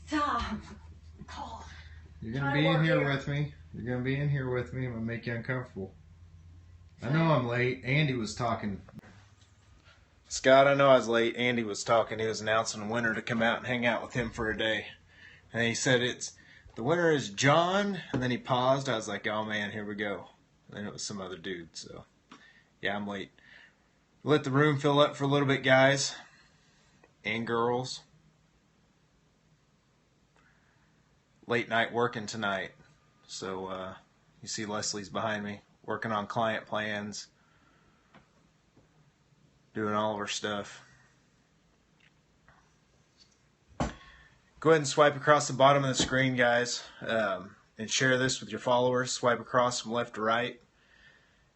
Tom. Oh. You're going to be in here with me. You're going to be in here with me. I'm going to make you uncomfortable. I know I'm late. Andy was talking. Scott, I know I was late. Andy was talking. He was announcing the winner to come out and hang out with him for a day. And he said the winner is John. And then he paused. I was like, oh man, here we go. And then it was some other dude. So, yeah, I'm late. Let the room fill up for a little bit, guys and girls. Late night working tonight. So, you see Leslie's behind me, working on client plans, doing all of her stuff. Go ahead and swipe across the bottom of the screen, guys, and share this with your followers. Swipe across from left to right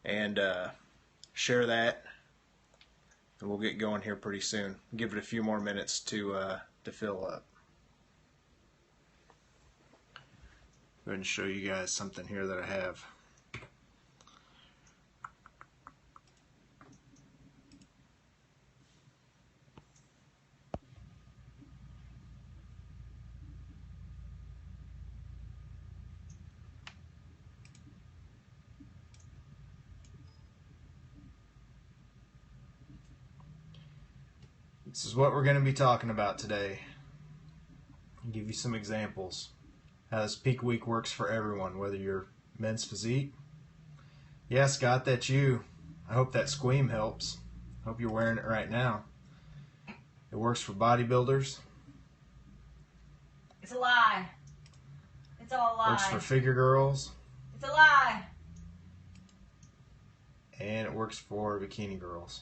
and share that, and we'll get going here pretty soon. Give it a few more minutes to fill up. Go ahead and show you guys something here that I have. This is what we're going to be talking about today. I'll give you some examples. How this peak week works for everyone, whether you're men's physique. Yeah, Scott, that's you. I hope that squeam helps. I hope you're wearing it right now. It works for bodybuilders. It's a lie. It's all a lie. Works for figure girls. It's a lie. And it works for bikini girls.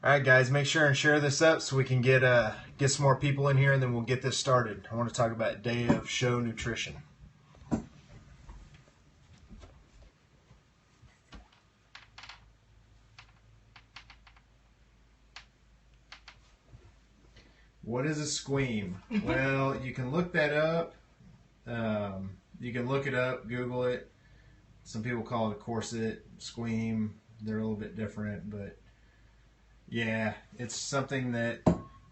Alright guys, make sure and share this up so we can get some more people in here, and then we'll get this started. I want to talk about day of show nutrition. What is a squeam? Well, you can look that up. You can look it up, Google it. Some people call it a corset, squeam. They're a little bit different, but yeah, it's something that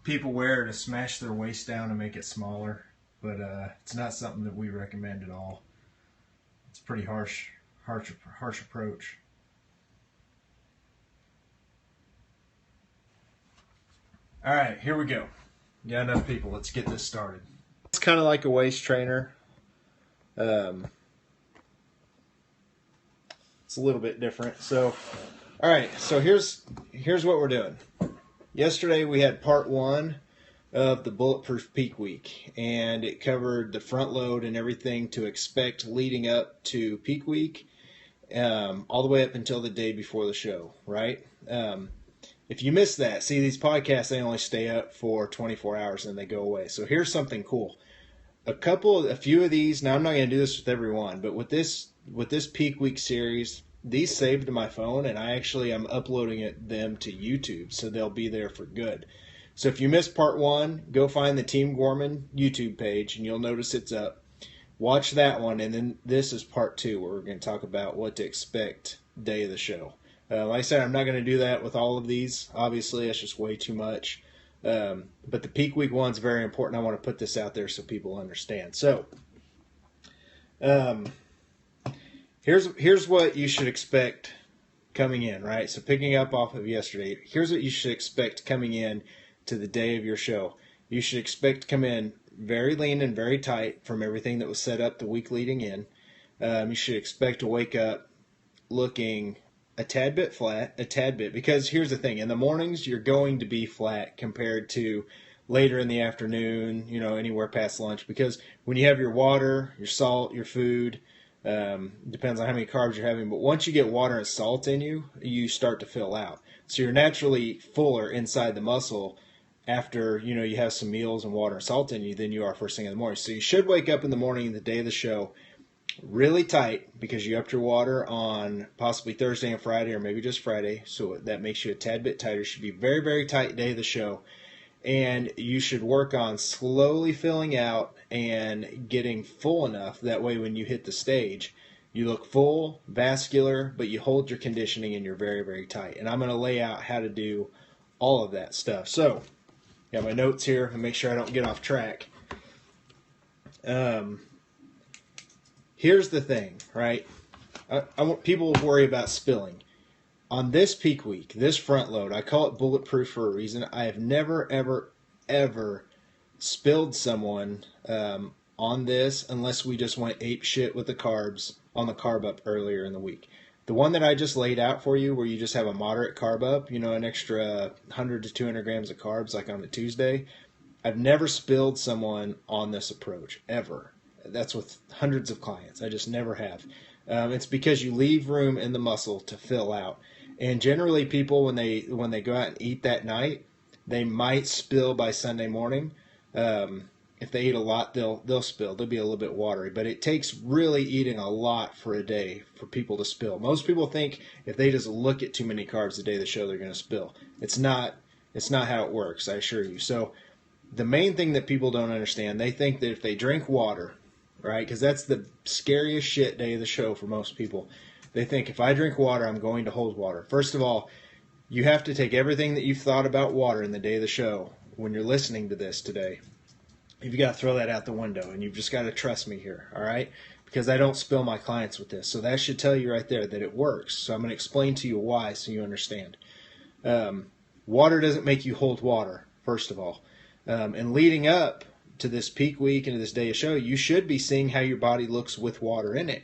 people wear to smash their waist down and make it smaller, but it's not something that we recommend at all. It's a pretty harsh approach. All right, here we go. Got enough people. Let's get this started. It's kind of like a waist trainer. It's a little bit different. So, all right. So here's what we're doing. Yesterday we had part 1 of the Bulletproof Peak Week, and it covered the front load and everything to expect leading up to Peak Week, all the way up until the day before the show. Right. If you missed that, see, these podcasts, they only stay up for 24 hours and they go away. So here's something cool. A few of these, now I'm not going to do this with everyone, but with this Peak Week series, these saved to my phone, and I'm uploading them to YouTube, so they'll be there for good. So if you missed part 1, go find the Team Gorman YouTube page, and you'll notice it's up. Watch that one, and then this is part 2, where we're going to talk about what to expect day of the show. Like I said, I'm not going to do that with all of these. Obviously, that's just way too much. But the Peak Week one's very important. I want to put this out there so people understand. So, here's what you should expect coming in, right? So picking up off of yesterday, here's what you should expect coming in to the day of your show. You should expect to come in very lean and very tight from everything that was set up the week leading in. You should expect to wake up looking a tad bit flat, because here's the thing. In the mornings, you're going to be flat compared to later in the afternoon, anywhere past lunch, because when you have your water, your salt, your food, depends on how many carbs you're having, but once you get water and salt in you, you start to fill out. So you're naturally fuller inside the muscle after, you have some meals and water and salt in you than you are first thing in the morning. So you should wake up in the morning, the day of the show, really tight, because you upped your water on possibly Thursday and Friday, or maybe just Friday, so that makes you a tad bit tighter. It should be very, very tight day of the show, and you should work on slowly filling out and getting full enough, that way when you hit the stage, You look full, vascular, but you hold your conditioning and you're very, very tight. And I'm going to lay out how to do all of that stuff. So, got my notes here and make sure I don't get off track. Here's the thing, right? I want people to worry about spilling. On this peak week, this front load, I call it bulletproof for a reason. I have never, ever, ever spilled someone on this unless we just went ape shit with the carbs on the carb up earlier in the week. The one that I just laid out for you, where you just have a moderate carb up, you know, an extra 100 to 200 grams of carbs like on a Tuesday, I've never spilled someone on this approach, ever. That's with hundreds of clients. I just never have. It's because you leave room in the muscle to fill out. And generally people, when they go out and eat that night, they might spill by Sunday morning. If they eat a lot, they'll spill. They'll be a little bit watery. But it takes really eating a lot for a day for people to spill. Most people think if they just look at too many carbs the day of the show, they're going to spill. It's not how it works, I assure you. So the main thing that people don't understand, they think that if they drink water, right, because that's the scariest shit day of the show for most people. They think if I drink water, I'm going to hold water. First of all, you have to take everything that you've thought about water in the day of the show when you're listening to this today. You've got to throw that out the window, and you've just got to trust me here, all right? Because I don't spill my clients with this. So that should tell you right there that it works. So I'm going to explain to you why so you understand. Water doesn't make you hold water, first of all. And leading up to this peak week and to this day of show, you should be seeing how your body looks with water in it.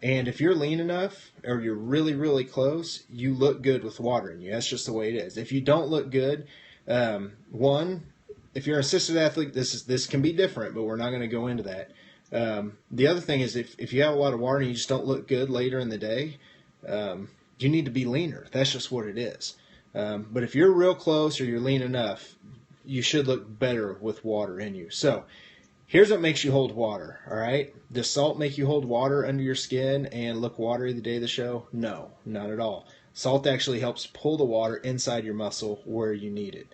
And if you're lean enough or you're really, really close, you look good with water in you. That's just the way it is. If you don't look good, if you're an assisted athlete, this can be different, but we're not going to go into that. The other thing is if you have a lot of water and you just don't look good later in the day, you need to be leaner. That's just what it is. But if you're real close or you're lean enough, you should look better with water in you. So here's what makes you hold water, all right? Does salt make you hold water under your skin and look watery the day of the show? No, not at all. Salt actually helps pull the water inside your muscle where you need it.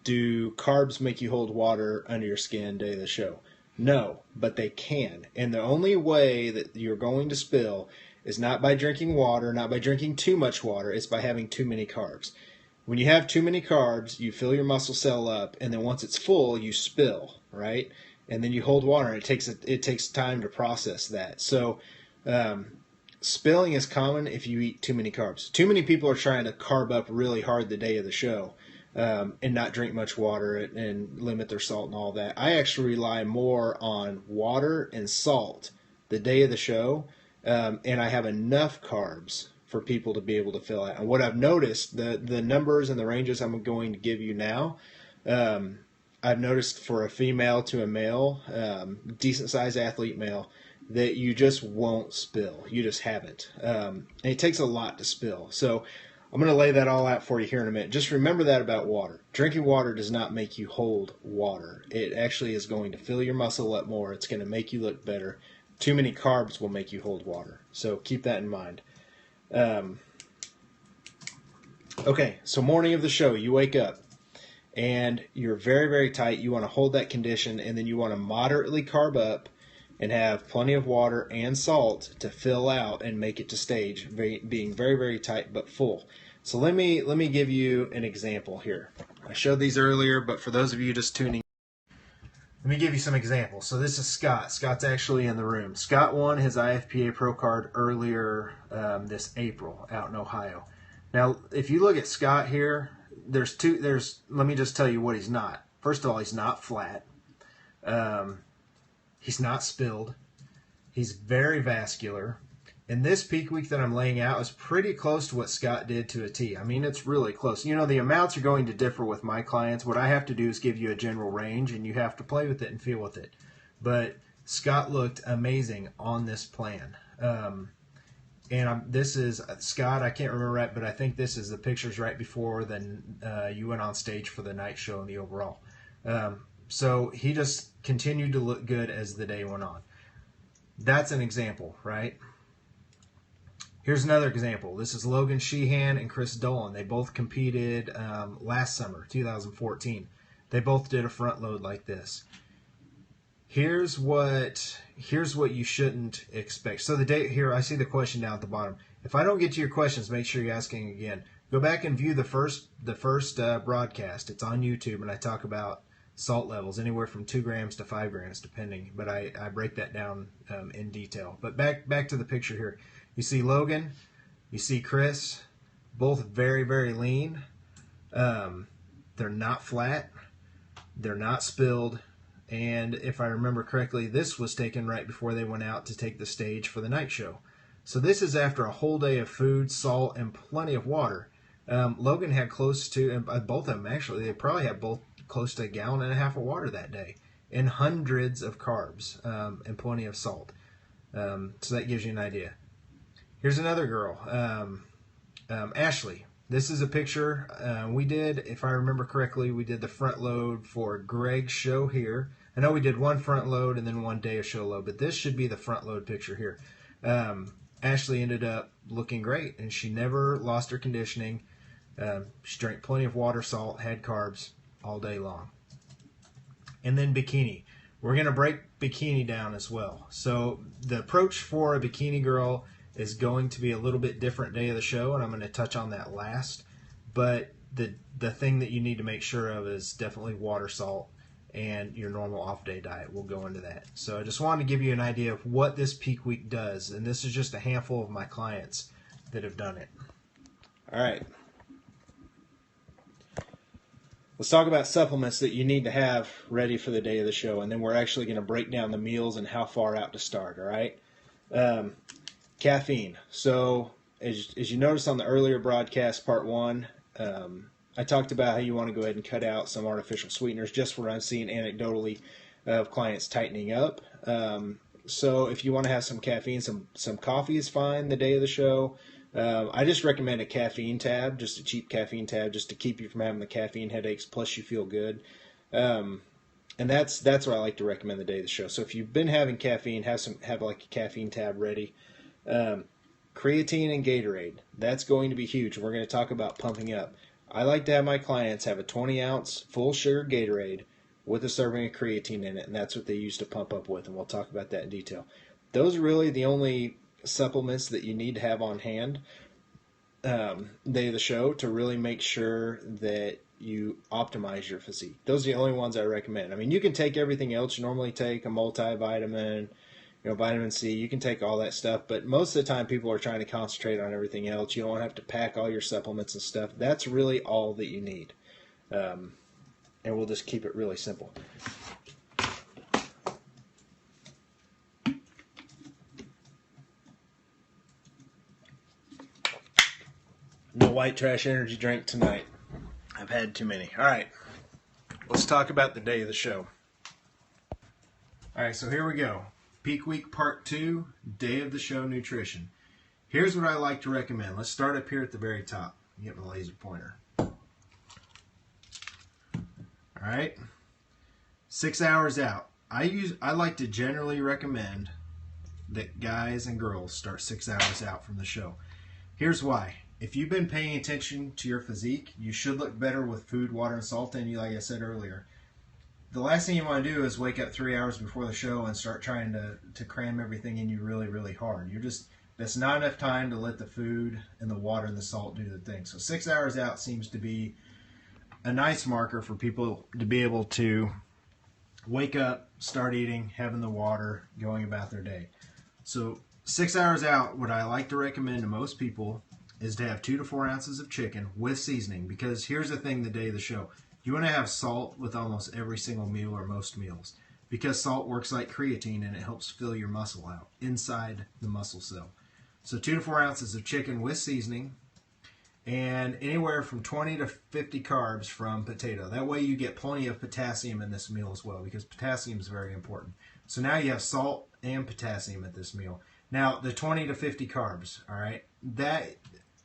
Do carbs make you hold water under your skin day of the show? No, but they can. And the only way that you're going to spill is not by drinking water, not by drinking too much water. It's by having too many carbs. When you have too many carbs, you fill your muscle cell up, and then once it's full, you spill, right? And then you hold water, and it takes time to process that. So spilling is common if you eat too many carbs. Too many people are trying to carb up really hard the day of the show. And not drink much water and limit their salt and all that. I actually rely more on water and salt the day of the show, and I have enough carbs for people to be able to fill out. And what I've noticed, the numbers and the ranges I'm going to give you now, I've noticed for a female to a male, decent-sized athlete male, that you just won't spill. You just haven't. And it takes a lot to spill. So I'm going to lay that all out for you here in a minute. Just remember that about water. Drinking water does not make you hold water. It actually is going to fill your muscle up more. It's going to make you look better. Too many carbs will make you hold water. So keep that in mind. Okay, so morning of the show, you wake up and you're very, very tight. You want to hold that condition, and then you want to moderately carb up and have plenty of water and salt to fill out and make it to stage, being very, very tight but full. So let me give you an example here. I showed these earlier, but for those of you just tuning in, let me give you some examples. So this is Scott. Scott's actually in the room. Scott won his IFPA Pro Card earlier this April out in Ohio. Now, if you look at Scott here, let me just tell you what he's not. First of all, he's not flat. He's not spilled. He's very vascular. And this peak week that I'm laying out is pretty close to what Scott did to a T. I mean, it's really close. You know, the amounts are going to differ with my clients. What I have to do is give you a general range, and you have to play with it and feel with it. But Scott looked amazing on this plan. This is Scott. I can't remember right, but I think this is the pictures right before you went on stage for the night show in the overall. So he just continued to look good as the day went on. That's an example, right? Here's another example. This is Logan Sheehan and Chris Dolan. They both competed last summer, 2014. They both did a front load like this. Here's what you shouldn't expect. So the day here, I see the question down at the bottom. If I don't get to your questions, make sure you're asking again. Go back and view the first broadcast. It's on YouTube, and I talk about salt levels anywhere from 2 grams to 5 grams, depending. But I break that down in detail. But back to the picture here. You see Logan, you see Chris, both very, very lean. They're not flat. They're not spilled. And if I remember correctly, this was taken right before they went out to take the stage for the night show. So this is after a whole day of food, salt, and plenty of water. Logan had close to, and both of them actually, they probably had both close to 1.5 gallons of water that day, and hundreds of carbs, and plenty of salt. So that gives you an idea. Here's another girl, Ashley. This is a picture we did, if I remember correctly, we did the front load for Greg's show here. I know we did one front load and then one day of show load, but this should be the front load picture here. Ashley ended up looking great, and she never lost her conditioning. She drank plenty of water, salt, had carbs all day long. And then bikini. We're going to break bikini down as well. So the approach for a bikini girl is going to be a little bit different day of the show, and I'm going to touch on that last. But the thing that you need to make sure of is definitely water, salt, and your normal off-day diet. We'll go into that. So I just wanted to give you an idea of what this peak week does, and this is just a handful of my clients that have done it. All right. Let's talk about supplements that you need to have ready for the day of the show, and then we're actually going to break down the meals and how far out to start, all right? Caffeine. So as you noticed on the earlier broadcast, part 1, I talked about how you want to go ahead and cut out some artificial sweeteners, just what I'm seeing anecdotally of clients tightening up. So if you want to have some caffeine, some coffee is fine the day of the show. I just recommend a caffeine tab, just a cheap caffeine tab, just to keep you from having the caffeine headaches, plus you feel good. And that's what I like to recommend the day of the show. So if you've been having caffeine, have like a caffeine tab ready. Creatine and Gatorade, that's going to be huge. We're going to talk about pumping up. I like to have my clients have a 20-ounce full sugar Gatorade with a serving of creatine in it, and that's what they use to pump up with, and we'll talk about that in detail. Those are really the only supplements that you need to have on hand day of the show to really make sure that you optimize your physique. Those are the only ones I recommend. I mean, you can take everything else you normally take, a multivitamin, vitamin C, you can take all that stuff, but most of the time people are trying to concentrate on everything else. You don't have to pack all your supplements and stuff. That's really all that you need. And we'll just keep it really simple. No white trash energy drink tonight. I've had too many. All right, let's talk about the day of the show. All right, so here we go. Peak week part 2, day of the show nutrition. Here's what I like to recommend. Let's start up here at the very top. Get my laser pointer. All right, 6 hours out. I like to generally recommend that guys and girls start 6 hours out from the show. Here's why. If you've been paying attention to your physique, you should look better with food, water, and salt in you, like I said earlier. The last thing you want to do is wake up 3 hours before the show and start trying to cram everything in you really, really hard. That's not enough time to let the food and the water and the salt do the thing. So 6 hours out seems to be a nice marker for people to be able to wake up, start eating, having the water, going about their day. So 6 hours out, what I like to recommend to most people is to have 2 to 4 ounces of chicken with seasoning, because here's the thing the day of the show. You want to have salt with almost every single meal or most meals, because salt works like creatine and it helps fill your muscle out inside the muscle cell. So 2 to 4 ounces of chicken with seasoning, and anywhere from 20 to 50 carbs from potato. That way you get plenty of potassium in this meal as well, because potassium is very important. So now you have salt and potassium at this meal. Now the 20 to 50 carbs, all right?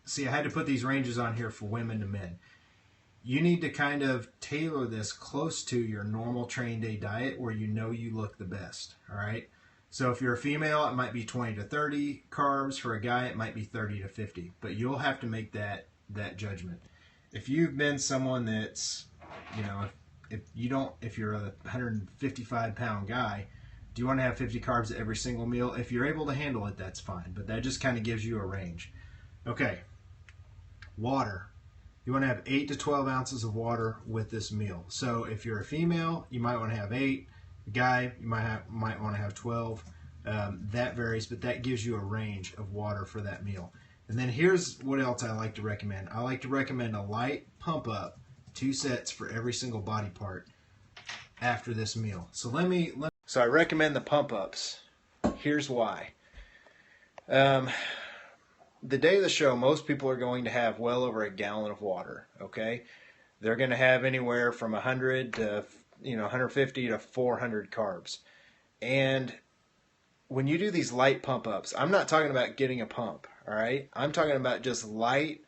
See, I had to put these ranges on here for women to men. You need to kind of tailor this close to your normal train day diet where you know you look the best, all right? So if you're a female, it might be 20 to 30 carbs. For a guy, it might be 30 to 50. But you'll have to make that judgment. If you've been someone that's, if you're a 155-pound guy, do you want to have 50 carbs at every single meal? If you're able to handle it, that's fine. But that just kind of gives you a range. Okay. Water. You want to have 8 to 12 ounces of water with this meal. So if you're a female, you might want to have 8. A guy, you might want to have 12. That varies, but that gives you a range of water for that meal. And then here's what else I like to recommend. I like to recommend a light pump up, 2 sets for every single body part after this meal. So So I recommend the pump ups. Here's why. The day of the show, most people are going to have well over a gallon of water. Okay, they're going to have anywhere from 100 to 150 to 400 carbs. And when you do these light pump ups, I'm not talking about getting a pump. All right, I'm talking about just light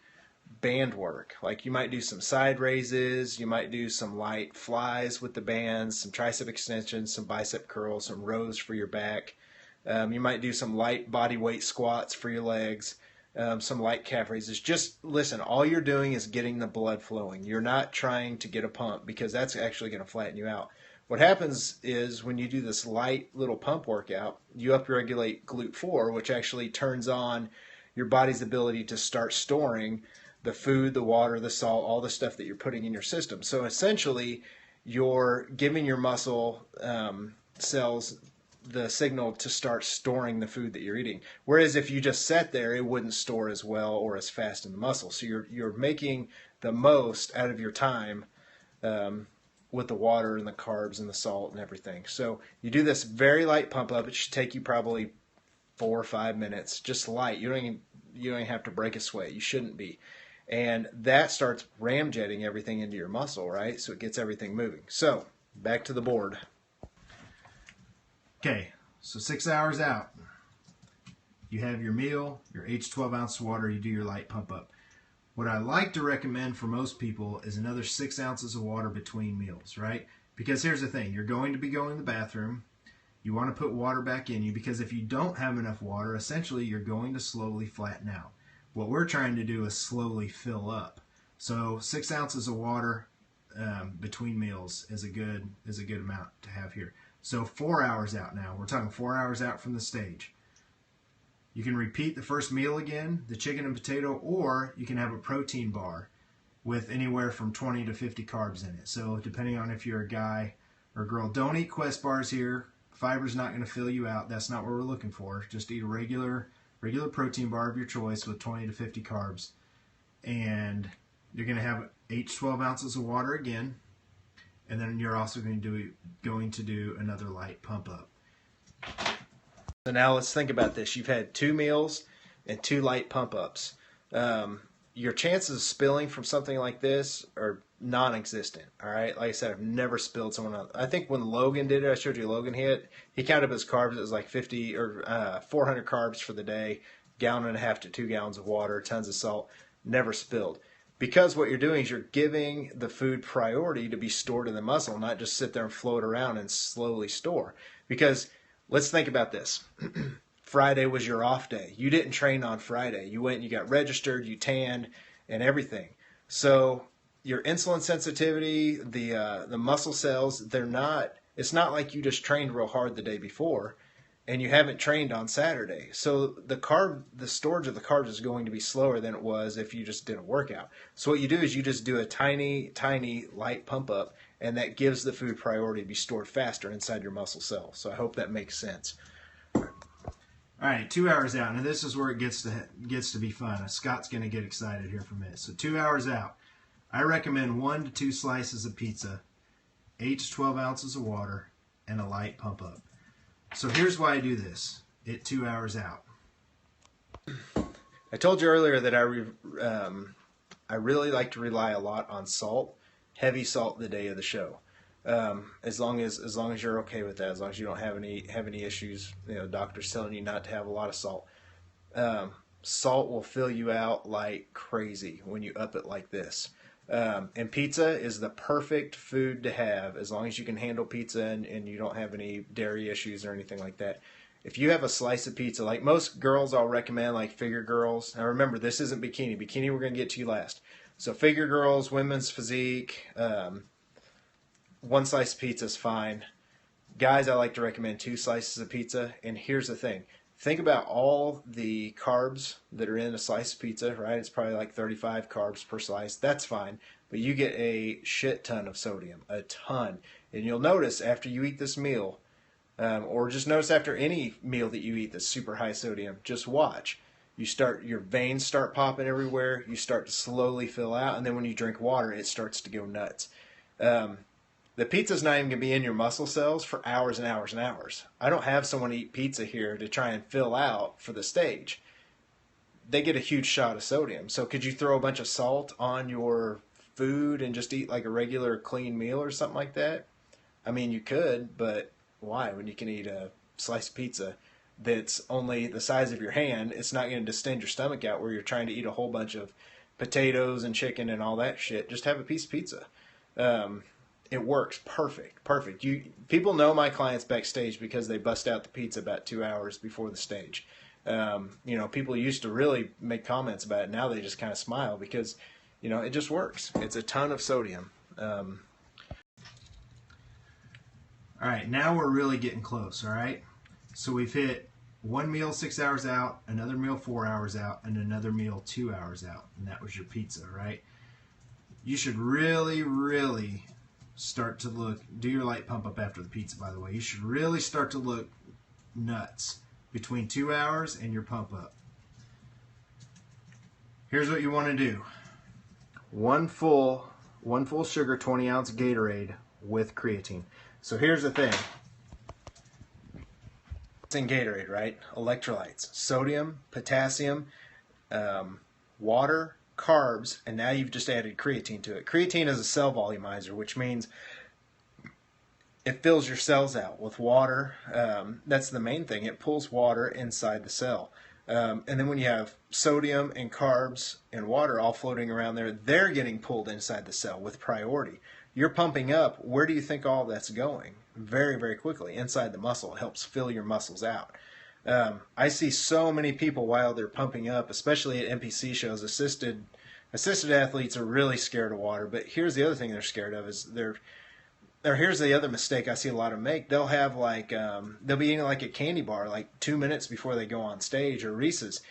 band work. Like you might do some side raises, you might do some light flies with the bands, some tricep extensions, some bicep curls, some rows for your back. You might do some light body weight squats for your legs. Some light calf raises. Just listen, all you're doing is getting the blood flowing. You're not trying to get a pump because that's actually going to flatten you out. What happens is when you do this light little pump workout, you upregulate GLUT4, which actually turns on your body's ability to start storing the food, the water, the salt, all the stuff that you're putting in your system. So essentially, you're giving your muscle cells the signal to start storing the food that you're eating. Whereas if you just sat there, it wouldn't store as well or as fast in the muscle. So you're making the most out of your time with the water and the carbs and the salt and everything. So you do this very light pump up. It should take you probably 4 or 5 minutes, just light. You don't even have to break a sweat. You shouldn't be. And that starts ramjetting everything into your muscle, right? So it gets everything moving. So back to the board. Okay, so 6 hours out, you have your meal, your 8 to 12 ounces of water, you do your light pump up. What I like to recommend for most people is another 6 ounces of water between meals, right? Because here's the thing, you're going to be going to the bathroom, you want to put water back in you, because if you don't have enough water, essentially you're going to slowly flatten out. What we're trying to do is slowly fill up. So 6 ounces of water between meals is a good amount to have here. So 4 hours out now. We're talking 4 hours out from the stage. You can repeat the first meal again, the chicken and potato, or you can have a protein bar with anywhere from 20 to 50 carbs in it. So depending on if you're a guy or a girl, don't eat Quest bars here. Fiber's not going to fill you out. That's not what we're looking for. Just eat a regular protein bar of your choice with 20 to 50 carbs. And you're going to have 8 to 12 ounces of water again. And then you're also going to do another light pump up. So now let's think about this. You've had 2 meals and 2 light pump ups. Your chances of spilling from something like this are non-existent. All right. Like I said, I've never spilled someone else. I think when Logan did it, I showed you Logan he counted up his carbs. It was like 50 or 400 carbs for the day, 1.5 gallons to 2 gallons of water, tons of salt, never spilled. Because what you're doing is you're giving the food priority to be stored in the muscle, not just sit there and float around and slowly store. Because let's think about this. Friday was your off day. You didn't train on Friday. You went and you got registered, you tanned, and everything. So your insulin sensitivity, the muscle cells, it's not like you just trained real hard the day before and you haven't trained on Saturday. So the storage of the carbs is going to be slower than it was if you just did a workout. So what you do is you just do a tiny, tiny light pump up, and that gives the food priority to be stored faster inside your muscle cells. So I hope that makes sense. All right, 2 hours out. Now this is where it gets to be fun. Scott's going to get excited here for a minute. So 2 hours out, I recommend 1 to 2 slices of pizza, 8 to 12 ounces of water, and a light pump up. So here's why I do this at 2 hours out. I told you earlier that I really like to rely a lot on salt, heavy salt the day of the show. As long as you're okay with that, as long as you don't have any issues, doctors telling you not to have a lot of salt. Salt will fill you out like crazy when you up it like this. And pizza is the perfect food to have as long as you can handle pizza and you don't have any dairy issues or anything like that. If you have a slice of pizza, like most girls I'll recommend, like figure girls. Now remember, this isn't bikini. Bikini we're going to get to last. So figure girls, women's physique, one slice of pizza is fine. Guys, I like to recommend 2 slices of pizza. And here's the thing. Think about all the carbs that are in a slice of pizza, right? It's probably like 35 carbs per slice. That's fine. But you get a shit ton of sodium, a ton. And you'll notice after you eat this meal, or just notice after any meal that you eat that's super high sodium, just watch. Your veins start popping everywhere. You start to slowly fill out. And then when you drink water, it starts to go nuts. The pizza's not even going to be in your muscle cells for hours and hours and hours. I don't have someone eat pizza here to try and fill out for the stage. They get a huge shot of sodium. So could you throw a bunch of salt on your food and just eat like a regular clean meal or something like that? I mean, you could, but why? When you can eat a slice of pizza that's only the size of your hand, it's not going to distend your stomach out where you're trying to eat a whole bunch of potatoes and chicken and all that shit. Just have a piece of pizza. It works perfect. People know my clients backstage because they bust out the pizza about 2 hours before the stage. People used to really make comments about it. Now they just kind of smile because, it just works. It's a ton of sodium. All right, now we're really getting close. All right, so we've hit one meal 6 hours out, another meal 4 hours out, and another meal 2 hours out, and that was your pizza. Right? You should really start to do your light pump up after the pizza, by the way. You should really start to look nuts between 2 hours and your pump up. Here's what you want to do. One full sugar 20-ounce Gatorade with creatine. So here's the thing. It's in Gatorade, right? Electrolytes, sodium, potassium, water, carbs, and now you've just added creatine to it. Creatine is a cell volumizer, which means it fills your cells out with water. That's the main thing. It pulls water inside the cell. And then when you have sodium and carbs and water all floating around there, they're getting pulled inside the cell with priority. You're pumping up. Where do you think all that's going? Very, very quickly inside the muscle. It helps fill your muscles out. I see so many people while they're pumping up, especially at NPC shows, assisted athletes are really scared of water. But here's the other thing they're scared of is here's the other mistake I see a lot of make. They'll have they'll be eating like a candy bar like 2 minutes before they go on stage or Reese's,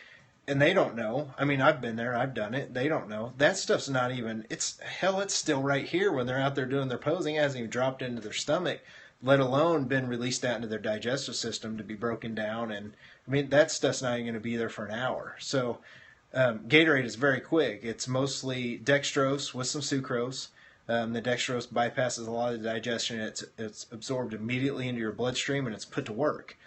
and they don't know. I mean, I've been there, I've done it. They don't know. That stuff's not even. It's still right here when they're out there doing their posing. It hasn't even dropped into their stomach, let alone been released out into their digestive system to be broken down. And I mean, that stuff's not even going to be there for an hour. So Gatorade is very quick. It's mostly dextrose with some sucrose. The dextrose bypasses a lot of the digestion. It's absorbed immediately into your bloodstream and it's put to work.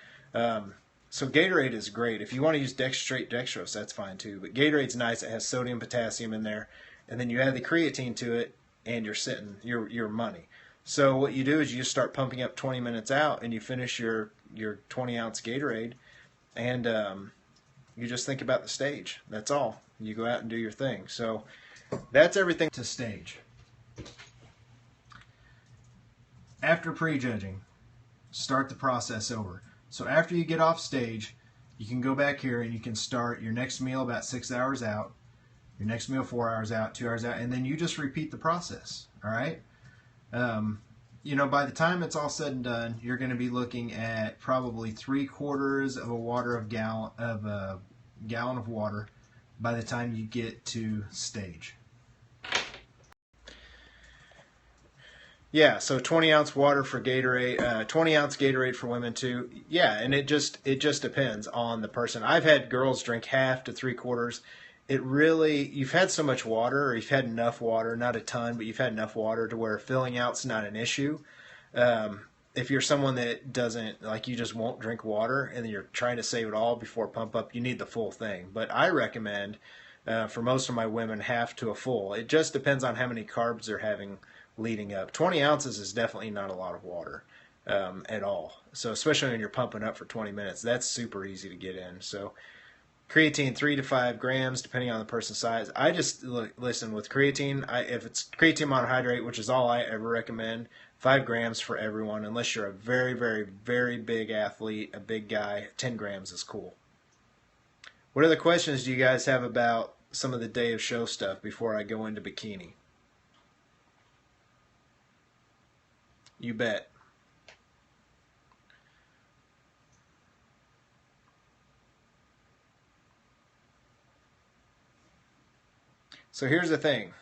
So Gatorade is great. If you want to use straight dextrose, that's fine too. But Gatorade's nice. It has sodium, potassium in there. And then you add the creatine to it and you're sitting your money. So what you do is you just start pumping up 20 minutes out and you finish your 20-ounce Gatorade and you just think about the stage. That's all. You go out and do your thing. So that's everything to stage. After prejudging, start the process over. So after you get off stage, you can go back here and you can start your next meal about 6 hours out, your next meal 4 hours out, 2 hours out, and then you just repeat the process. All right? By the time it's all said and done, you're going to be looking at probably 3/4 of a gallon of water by the time you get to stage. Yeah, so 20-ounce water for Gatorade, 20-ounce Gatorade for women too. Yeah, and it just depends on the person. I've had girls drink half to 3/4. You've had so much water, or you've had enough water, not a ton, but you've had enough water to where filling out's not an issue. If you're someone that doesn't, you just won't drink water and then you're trying to save it all before pump up, you need the full thing. But I recommend, for most of my women, half to a full. It just depends on how many carbs they're having leading up. 20 ounces is definitely not a lot of water at all. So especially when you're pumping up for 20 minutes, that's super easy to get in. So creatine, 3 to 5 grams, depending on the person's size. I just listen with creatine. If it's creatine monohydrate, which is all I ever recommend, 5 grams for everyone. Unless you're a very, very, very big athlete, a big guy, 10 grams is cool. What other questions do you guys have about some of the day of show stuff before I go into bikini? You bet. So here's the thing.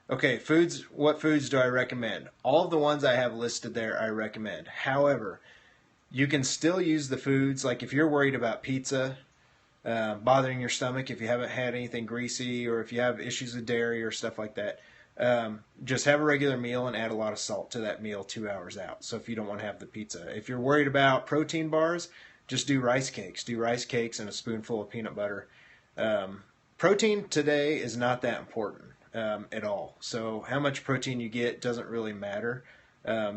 Okay, foods. What foods do I recommend? All of the ones I have listed there, I recommend. However, you can still use the foods, like if you're worried about pizza bothering your stomach, if you haven't had anything greasy, or if you have issues with dairy or stuff like that, just have a regular meal and add a lot of salt to that meal 2 hours out. So if you don't want to have the pizza. If you're worried about protein bars, just do rice cakes. Do rice cakes and a spoonful of peanut butter. Protein today is not that important at all. So how much protein you get doesn't really matter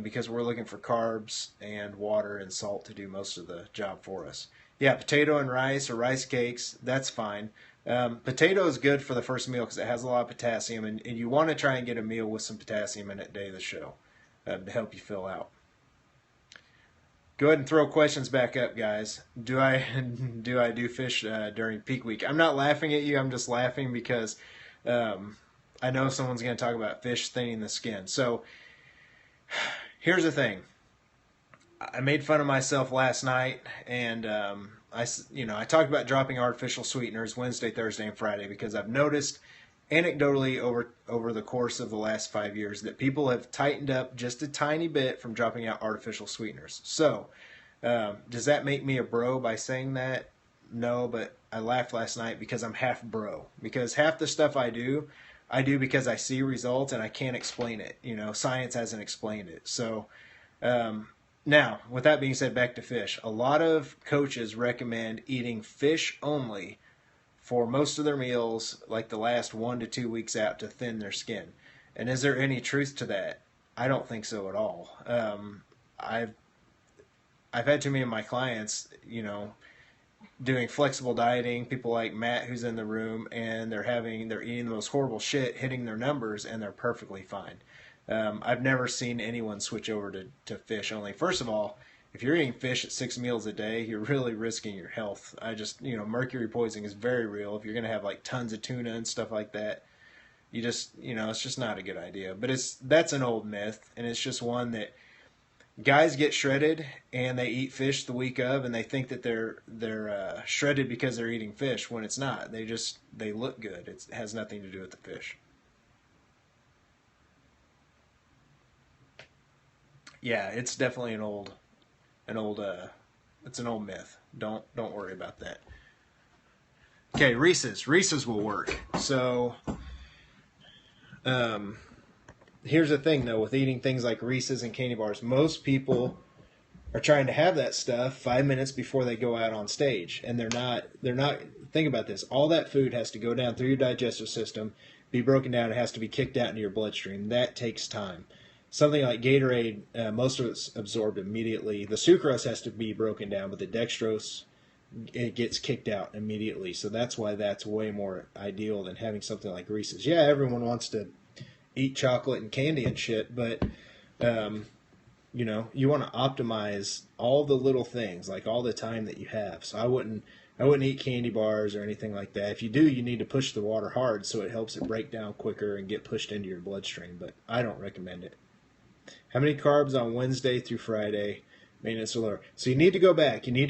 because we're looking for carbs and water and salt to do most of the job for us. Yeah, potato and rice or rice cakes, that's fine. Potato is good for the first meal because it has a lot of potassium, and you want to try and get a meal with some potassium in it day of the show to help you fill out. Go ahead and throw questions back up, guys. Do I do fish during peak week? I'm not laughing at you. I'm just laughing because I know someone's going to talk about fish thinning the skin. So here's the thing. I made fun of myself last night, and I talked about dropping artificial sweeteners Wednesday, Thursday, and Friday because I've noticed anecdotally over the course of the last 5 years that people have tightened up just a tiny bit from dropping out artificial sweeteners. So does that make me a bro by saying that? No, but I laughed last night because I'm half bro. Because half the stuff I do because I see results and I can't explain it. Science hasn't explained it. So now, with that being said, back to fish. A lot of coaches recommend eating fish only for most of their meals, like the last 1 to 2 weeks out, to thin their skin. And is there any truth to that? I don't think so at all. I've had too many of my clients, doing flexible dieting. People like Matt, who's in the room, and they're eating the most horrible shit, hitting their numbers, and they're perfectly fine. I've never seen anyone switch over to fish only. First of all, if you're eating fish at 6 meals a day, you're really risking your health. Mercury poisoning is very real. If you're going to have like tons of tuna and stuff like that, it's just not a good idea. But that's an old myth, and it's just one that guys get shredded and they eat fish the week of, and they think that they're shredded because they're eating fish when it's not. They look good. It has nothing to do with the fish. Yeah, it's definitely it's an old myth. Don't worry about that. Okay, Reese's will work. So, here's the thing though, with eating things like Reese's and candy bars, most people are trying to have that stuff 5 minutes before they go out on stage, and they're not. Think about this. All that food has to go down through your digestive system, be broken down. It has to be kicked out into your bloodstream. That takes time. Something like Gatorade, most of it's absorbed immediately. The sucrose has to be broken down, but the dextrose, it gets kicked out immediately. So that's why that's way more ideal than having something like Reese's. Yeah, everyone wants to eat chocolate and candy and shit, but you want to optimize all the little things, like all the time that you have. So I wouldn't eat candy bars or anything like that. If you do, you need to push the water hard so it helps it break down quicker and get pushed into your bloodstream. But I don't recommend it. How many carbs on Wednesday through Friday? Maintenance or lower. So you need to go back. And you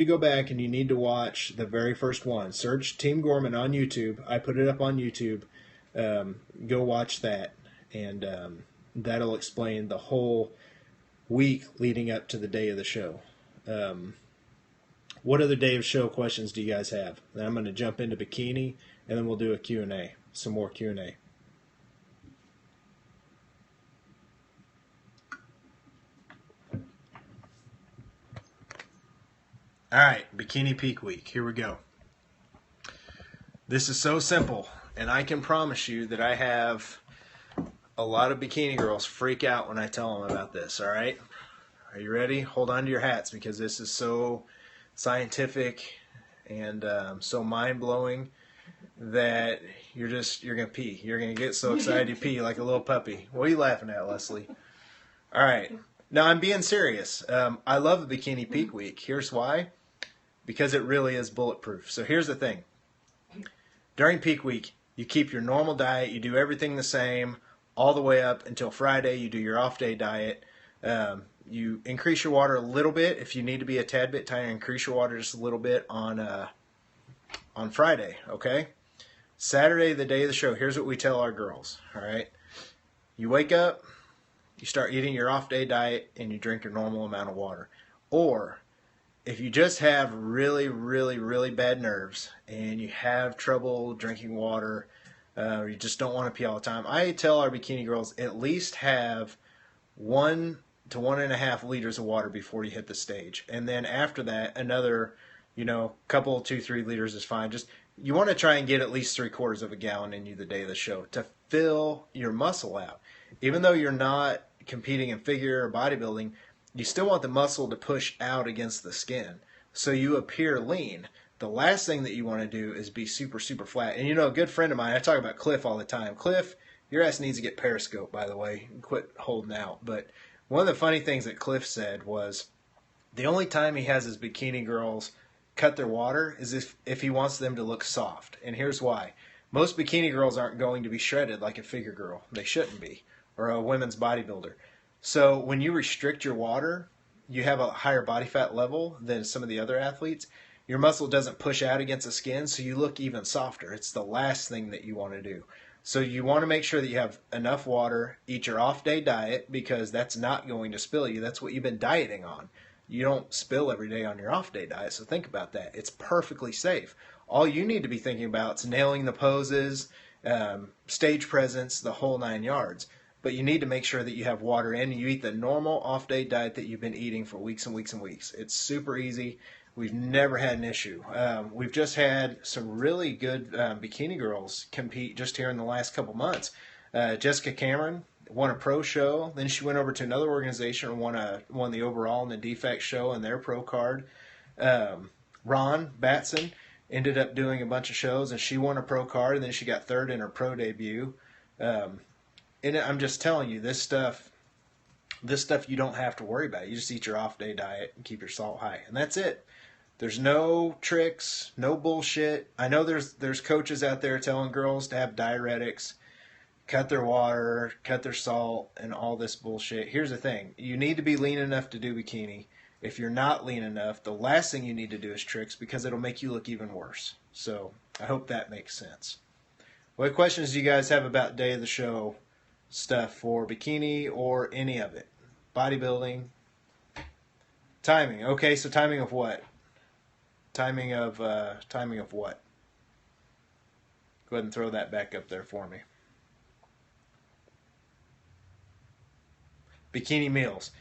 need to watch the very first one. Search Team Gorman on YouTube. I put it up on YouTube. Go watch that. And that'll explain the whole week leading up to the day of the show. What other day of show questions do you guys have? Then I'm going to jump into bikini, and then we'll do a Q&A. Some more Q&A. All right, Bikini Peak Week. Here we go. This is so simple, and I can promise you that I have a lot of bikini girls freak out when I tell them about this, all right? Are you ready? Hold on to your hats because this is so scientific and so mind-blowing that you're going to pee. You're going to get so excited you pee like a little puppy. What are you laughing at, Leslie? All right. Now, I'm being serious. I love the Bikini Peak Week. Here's why. Because it really is bulletproof. So here's the thing. During peak week, You keep your normal diet. You do everything the same all the way up until Friday. You do your off-day diet. You increase your water a little bit. If you need to be a tad bit tighter, increase your water just a little bit on Friday, okay? Saturday, the day of the show, here's what we tell our girls, all right? You wake up, you start eating your off-day diet, and you drink your normal amount of water. Or if you just have really, really, really bad nerves and you have trouble drinking water, or you just don't want to pee all the time, I tell our bikini girls at least have 1 to 1.5 liters of water before you hit the stage. And then after that, another, couple, 2-3 liters is fine. Just, you want to try and get at least 3/4 of a gallon in you the day of the show to fill your muscle out. Even though you're not competing in figure or bodybuilding, you still want the muscle to push out against the skin so you appear lean. The last thing that you want to do is be super, super flat. And a good friend of mine, I talk about Cliff all the time. Cliff, your ass needs to get Periscope, by the way. Quit holding out. But one of the funny things that Cliff said was the only time he has his bikini girls cut their water is if he wants them to look soft. And here's why. Most bikini girls aren't going to be shredded like a figure girl. They shouldn't be. Or a women's bodybuilder. So when you restrict your water, you have a higher body fat level than some of the other athletes. Your muscle doesn't push out against the skin, so you look even softer. It's the last thing that you want to do. So you want to make sure that you have enough water, eat your off-day diet, because that's not going to spill you. That's what you've been dieting on. You don't spill every day on your off-day diet, so think about that. It's perfectly safe. All you need to be thinking about is nailing the poses, stage presence, the whole 9 yards. But you need to make sure that you have water in and you eat the normal off-day diet that you've been eating for weeks and weeks and weeks. It's super easy. We've never had an issue. We've just had some really good bikini girls compete just here in the last couple months. Jessica Cameron won a pro show. Then she went over to another organization and won the overall in the defect show and their pro card. Ron Batson ended up doing a bunch of shows and she won a pro card and then she got third in her pro debut. And I'm just telling you, this stuff you don't have to worry about. You just eat your off-day diet and keep your salt high. And that's it. There's no tricks, no bullshit. I know there's coaches out there telling girls to have diuretics, cut their water, cut their salt, and all this bullshit. Here's the thing. You need to be lean enough to do bikini. If you're not lean enough, the last thing you need to do is tricks because it'll make you look even worse. So I hope that makes sense. What questions do you guys have about day of the show stuff for bikini or any of it? Bodybuilding. Timing. Okay, so timing of what? Timing of what? Go ahead and throw that back up there for me. Bikini meals.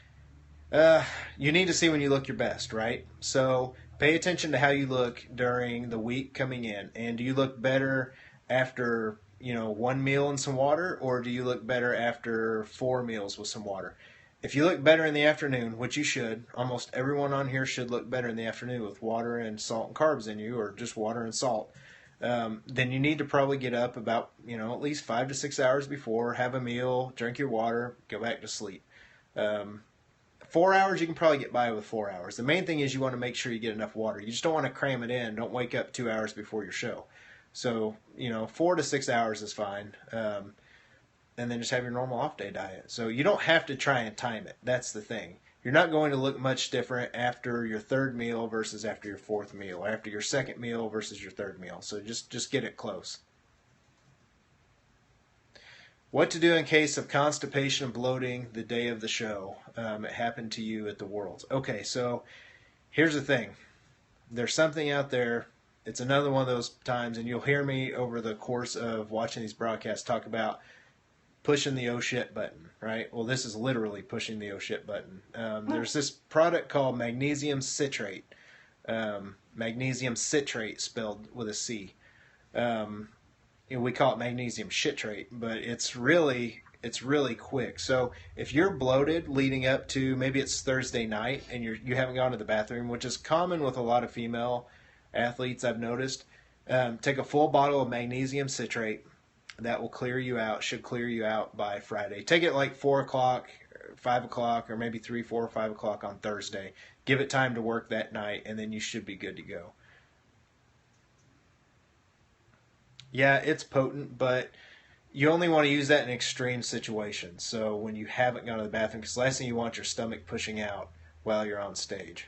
You need to see when you look your best, right? So pay attention to how you look during the week coming in. And do you look better after one meal and some water, or do you look better after 4 meals with some water? If you look better in the afternoon, which you should, almost everyone on here should look better in the afternoon with water and salt and carbs in you, or just water and salt, then you need to probably get up about, at least 5 to 6 hours before, have a meal, drink your water, go back to sleep. 4 hours, you can probably get by with 4 hours. The main thing is you want to make sure you get enough water. You just don't want to cram it in. Don't wake up 2 hours before your show. So, 4 to 6 hours is fine. And then just have your normal off-day diet. So you don't have to try and time it. That's the thing. You're not going to look much different after your 3rd meal versus after your 4th meal, or after your 2nd meal versus your 3rd meal. So just get it close. What to do in case of constipation and bloating the day of the show. It happened to you at the Worlds. Okay, so here's the thing. There's something out there. It's another one of those times, and you'll hear me over the course of watching these broadcasts talk about pushing the oh shit button, right? Well, this is literally pushing the oh shit button. There's this product called magnesium citrate. Magnesium citrate spelled with a C. We call it magnesium citrate, but it's really quick. So if you're bloated leading up to, maybe it's Thursday night and you haven't gone to the bathroom, which is common with a lot of female athletes I've noticed, take a full bottle of magnesium citrate. That will clear you out, should clear you out by Friday. Take it like 4 o'clock, 5 o'clock, or maybe 3, 4, or 5 o'clock on Thursday. Give it time to work that night, and then you should be good to go. Yeah, it's potent, but you only want to use that in extreme situations. So when you haven't gone to the bathroom, because the last thing you want your stomach pushing out while you're on stage.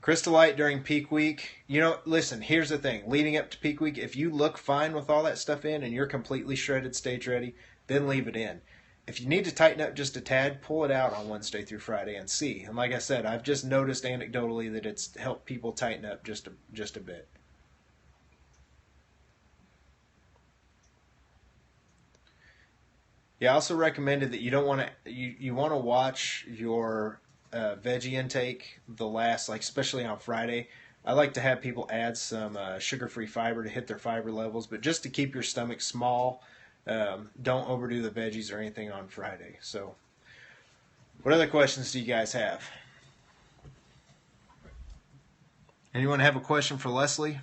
Crystal Light during peak week. You know, listen, here's the thing. Leading up to peak week, if you look fine with all that stuff in and you're completely shredded, stage ready, then leave it in. If you need to tighten up just a tad, pull it out on Wednesday through Friday and see. And like I said, I've just noticed anecdotally that it's helped people tighten up just a bit. Yeah, I also recommended that you don't want to you want to watch your veggie intake the last, like especially on Friday. I like to have people add some sugar-free fiber to hit their fiber levels, but just to keep your stomach small, don't overdo the veggies or anything on Friday. So, what other questions do you guys have? Anyone have a question for Leslie?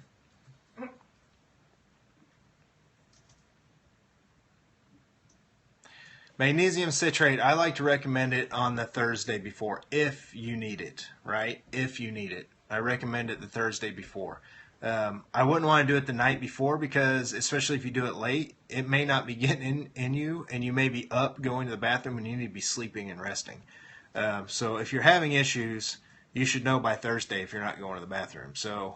Magnesium citrate, I like to recommend it on the Thursday before, if you need it, right? If you need it. I recommend it the Thursday before. I wouldn't want to do it the night before because, especially if you do it late, it may not be getting in you, and you may be up going to the bathroom and you need to be sleeping and resting. So if you're having issues, you should know by Thursday if you're not going to the bathroom. So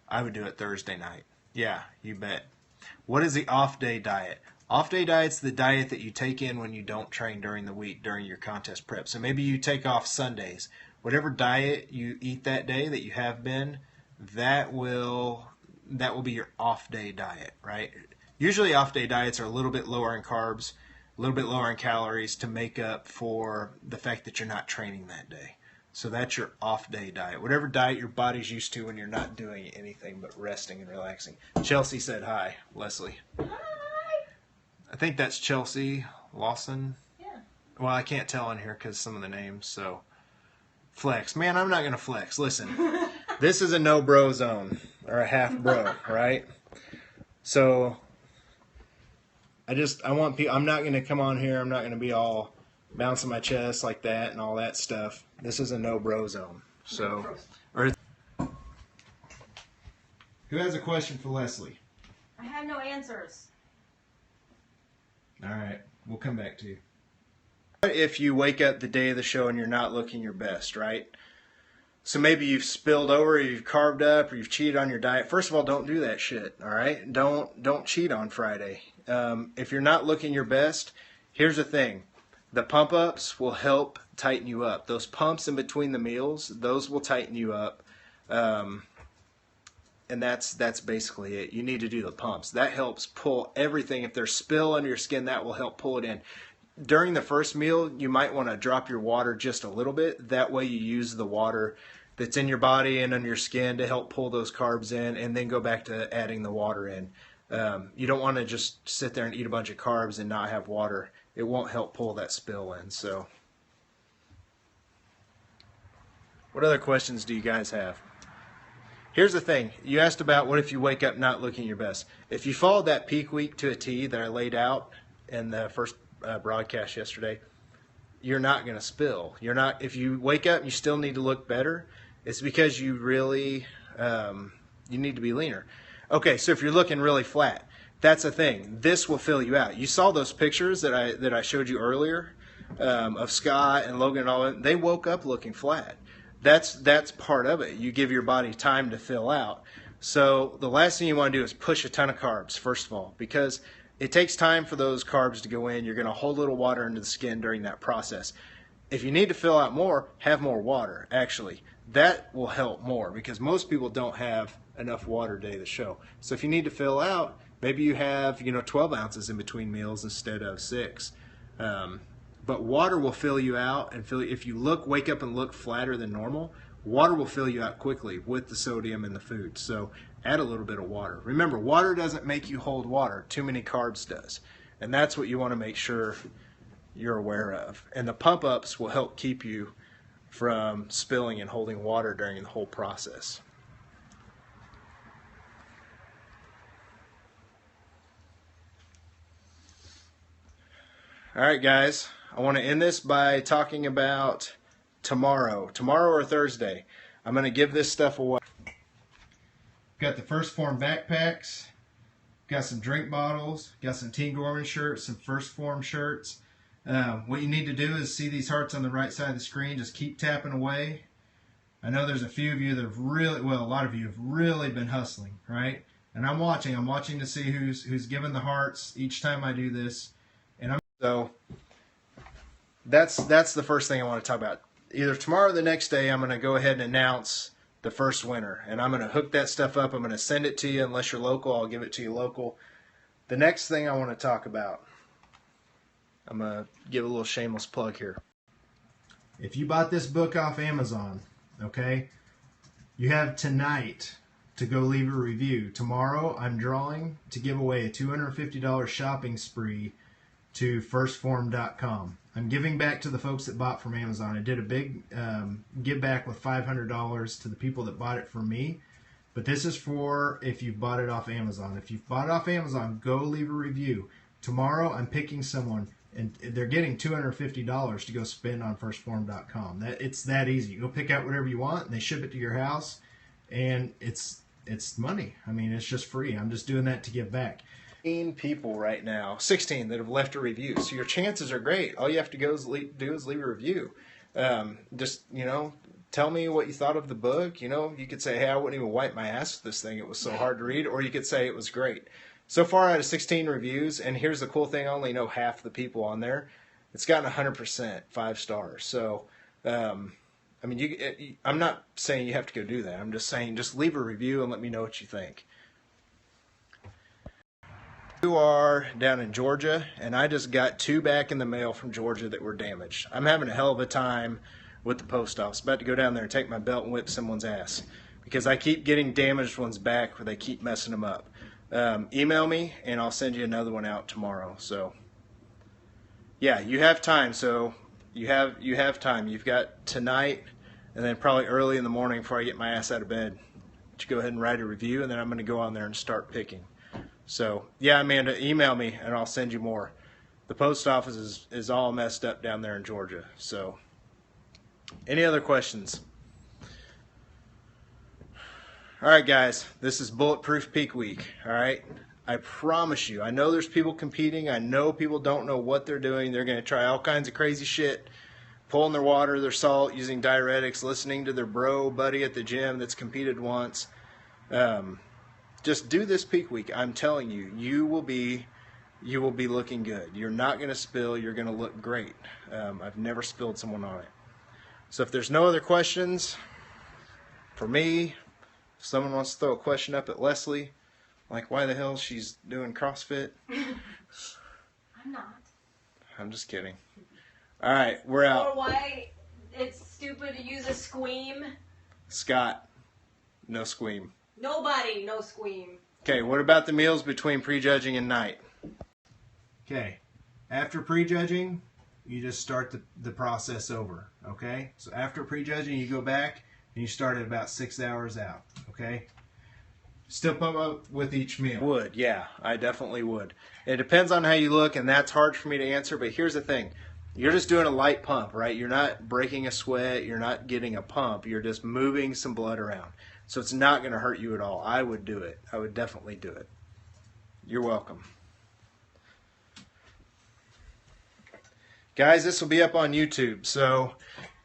I would do it Thursday night. Yeah, you bet. What is the off-day diet? Off-day diet's the diet that you take in when you don't train during the week, during your contest prep. So maybe you take off Sundays. Whatever diet you eat that day that you have been, that will be your off-day diet, right? Usually off-day diets are a little bit lower in carbs, a little bit lower in calories to make up for the fact that you're not training that day. So that's your off-day diet. Whatever diet your body's used to when you're not doing anything but resting and relaxing. Chelsea said hi, Leslie. I think that's Chelsea Lawson. Yeah. Well, I can't tell on here because some of the names. So, flex. Man, I'm not going to flex. Listen, this is a no bro zone or a half bro, right? So, I want people, I'm not going to come on here. I'm not going to be all bouncing my chest like that and all that stuff. This is a no bro zone. So, who has a question for Leslie? I have no answers. All right, we'll come back to you. If you wake up the day of the show and you're not looking your best, right? So maybe you've spilled over, or you've carved up, or you've cheated on your diet. First of all, don't do that shit, all right? Don't cheat on Friday. If you're not looking your best, here's the thing. The pump-ups will help tighten you up. Those pumps in between the meals, those will tighten you up. And that's basically it. You need to do the pumps. That helps pull everything. If there's spill under your skin, that will help pull it in. During the first meal, you might want to drop your water just a little bit. That way you use the water that's in your body and under your skin to help pull those carbs in, and then go back to adding the water in. You don't want to just sit there and eat a bunch of carbs and not have water. It won't help pull that spill in. So, what other questions do you guys have? Here's the thing. You asked about what if you wake up not looking your best. If you followed that peak week to a T that I laid out in the first broadcast yesterday, you're not going to spill. You're not. If you wake up and you still need to look better, it's because you really you need to be leaner. Okay, so if you're looking really flat, that's a thing. This will fill you out. You saw those pictures that I showed you earlier of Scott and Logan and all that. They woke up looking flat. That's part of it. You give your body time to fill out. So the last thing you want to do is push a ton of carbs, first of all, because it takes time for those carbs to go in. You're going to hold a little water into the skin during that process. If you need to fill out more, have more water, actually. That will help more because most people don't have enough water day of the show. So if you need to fill out, maybe you have 12 ounces in between meals instead of 6. But water will fill you out and if you wake up and look flatter than normal, water will fill you out quickly with the sodium in the food. So add a little bit of water. Remember, water doesn't make you hold water. Too many carbs does. And that's what you want to make sure you're aware of. And the pump-ups will help keep you from spilling and holding water during the whole process. All right, guys. I want to end this by talking about tomorrow or Thursday. I'm going to give this stuff away. Got the First Form backpacks. Got some drink bottles. Got some Team Gorman shirts, some First Form shirts. What you need to do is see these hearts on the right side of the screen. Just keep tapping away. I know there's a few of you that have really, well, a lot of you have really been hustling, right? And I'm watching. I'm watching to see who's giving the hearts each time I do this. And so that's the first thing I want to talk about. Either tomorrow or the next day, I'm going to go ahead and announce the first winner. And I'm going to hook that stuff up. I'm going to send it to you. Unless you're local, I'll give it to you local. The next thing I want to talk about, I'm going to give a little shameless plug here. If you bought this book off Amazon, okay, you have tonight to go leave a review. Tomorrow, I'm drawing to give away a $250 shopping spree to firstform.com. I'm giving back to the folks that bought from Amazon. I did a big give back with $500 to the people that bought it from me. But this is for if you've bought it off Amazon. If you've bought it off Amazon, go leave a review. Tomorrow, I'm picking someone, and they're getting $250 to go spend on firstform.com. It's that easy. You go pick out whatever you want, and they ship it to your house, and it's money. I mean, it's just free. I'm just doing that to give back. 16 people right now, 16 that have left a review. So your chances are great. All you have to do is leave a review. Just, tell me what you thought of the book. You could say, hey, I wouldn't even wipe my ass with this thing. It was so hard to read. Or you could say it was great. So far out of 16 reviews, and here's the cool thing, I only know half the people on there. It's gotten 100% 5 stars. So, I'm not saying you have to go do that. I'm just saying just leave a review and let me know what you think. You are down in Georgia, and I just got 2 back in the mail from Georgia that were damaged. I'm having a hell of a time with the post office. About to go down there and take my belt and whip someone's ass because I keep getting damaged ones back where they keep messing them up. Email me, and I'll send you another one out tomorrow. So, yeah, you have time. So you have time. You've got tonight, and then probably early in the morning before I get my ass out of bed to go ahead and write a review, and then I'm going to go on there and start picking. So, yeah, Amanda, email me, and I'll send you more. The post office is all messed up down there in Georgia. So, any other questions? All right, guys, this is Bulletproof Peak Week, all right? I promise you, I know there's people competing. I know people don't know what they're doing. They're going to try all kinds of crazy shit, pulling their water, their salt, using diuretics, listening to their buddy at the gym that's competed once. Just do this peak week. I'm telling you, you will be looking good. You're not going to spill. You're going to look great. I've never spilled someone on it. So if there's no other questions for me, if someone wants to throw a question up at Leslie, like why the hell she's doing CrossFit. I'm not. I'm just kidding. All right, we're out. Or why it's stupid to use a squeam. Scott, no squeam. Nobody, no squeam. Okay, what about the meals between prejudging and night? Okay, after prejudging, you just start the process over, okay? So after prejudging, you go back and you start at about 6 hours out, okay? Still pump up with each meal. Would, yeah, I definitely would. It depends on how you look, and that's hard for me to answer, but here's the thing. You're just doing a light pump, right? You're not breaking a sweat. You're not getting a pump. You're just moving some blood around. So it's not going to hurt you at all. I would do it. I would definitely do it. You're welcome. Guys, this will be up on YouTube. So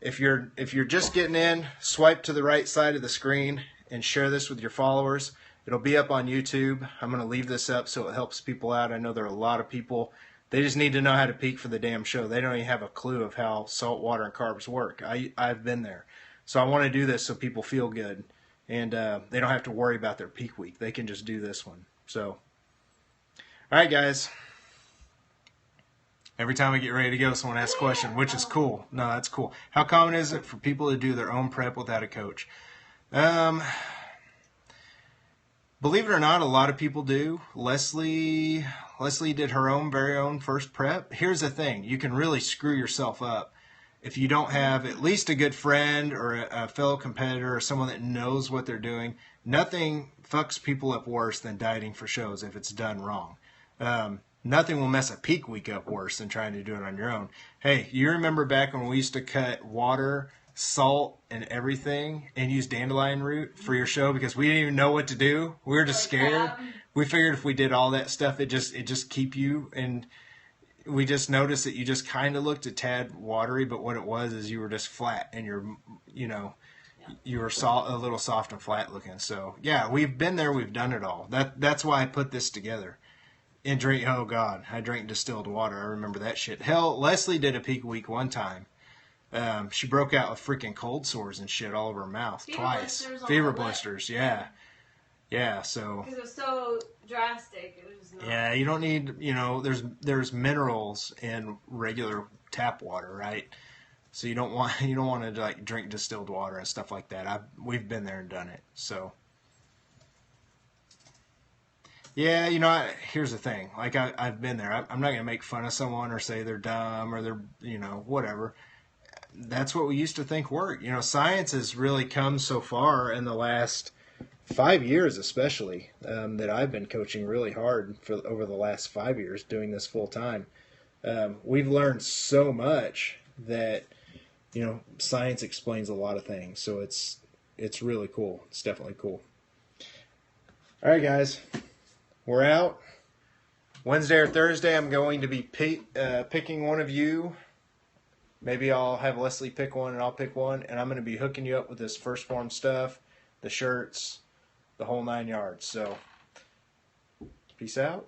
if you're just getting in, swipe to the right side of the screen and share this with your followers. It'll be up on YouTube. I'm going to leave this up so it helps people out. I know there are a lot of people. They just need to know how to peak for the damn show. They don't even have a clue of how salt, water, and carbs work. I've been there. So I want to do this so people feel good. And they don't have to worry about their peak week. They can just do this one. So, all right, guys. Every time we get ready to go, someone asks a question, which is cool. No, that's cool. How common is it for people to do their own prep without a coach? Believe it or not, a lot of people do. Leslie did her very own first prep. Here's the thing. You can really screw yourself up if you don't have at least a good friend or a fellow competitor or someone that knows what they're doing. Nothing fucks people up worse than dieting for shows if it's done wrong. Nothing will mess a peak week up worse than trying to do it on your own. Hey, you remember back when we used to cut water salt and everything and use dandelion root for your show because we didn't even know what to do. We were just scared. We figured if we did all that stuff, it just keep you, and we just noticed that you just kind of looked a tad watery, but what it was is you were just flat and you were a little soft and flat looking. So yeah, we've been there, we've done it all. That's why I put this together. And oh God, I drank distilled water. I remember that shit. Hell, Leslie did a peak week one time. She broke out with freaking cold sores and shit all over her mouth twice. Fever blisters, yeah. Yeah, so. Because it was so drastic. It was not. Yeah, you don't need, there's minerals in regular tap water, right? So you don't want to like drink distilled water and stuff like that. We've been there and done it. So. Yeah, here's the thing. Like I've been there. I'm not gonna make fun of someone or say they're dumb or they're whatever. That's what we used to think worked. Science has really come so far in the last 5 years, especially that I've been coaching really hard for over the last 5 years, doing this full time. We've learned so much that science explains a lot of things. So it's really cool. It's definitely cool. All right, guys, we're out. Wednesday or Thursday, I'm going to be picking one of you. Maybe I'll have Leslie pick one and I'll pick one, and I'm going to be hooking you up with this First Form stuff, the shirts, the whole 9 yards. So, peace out.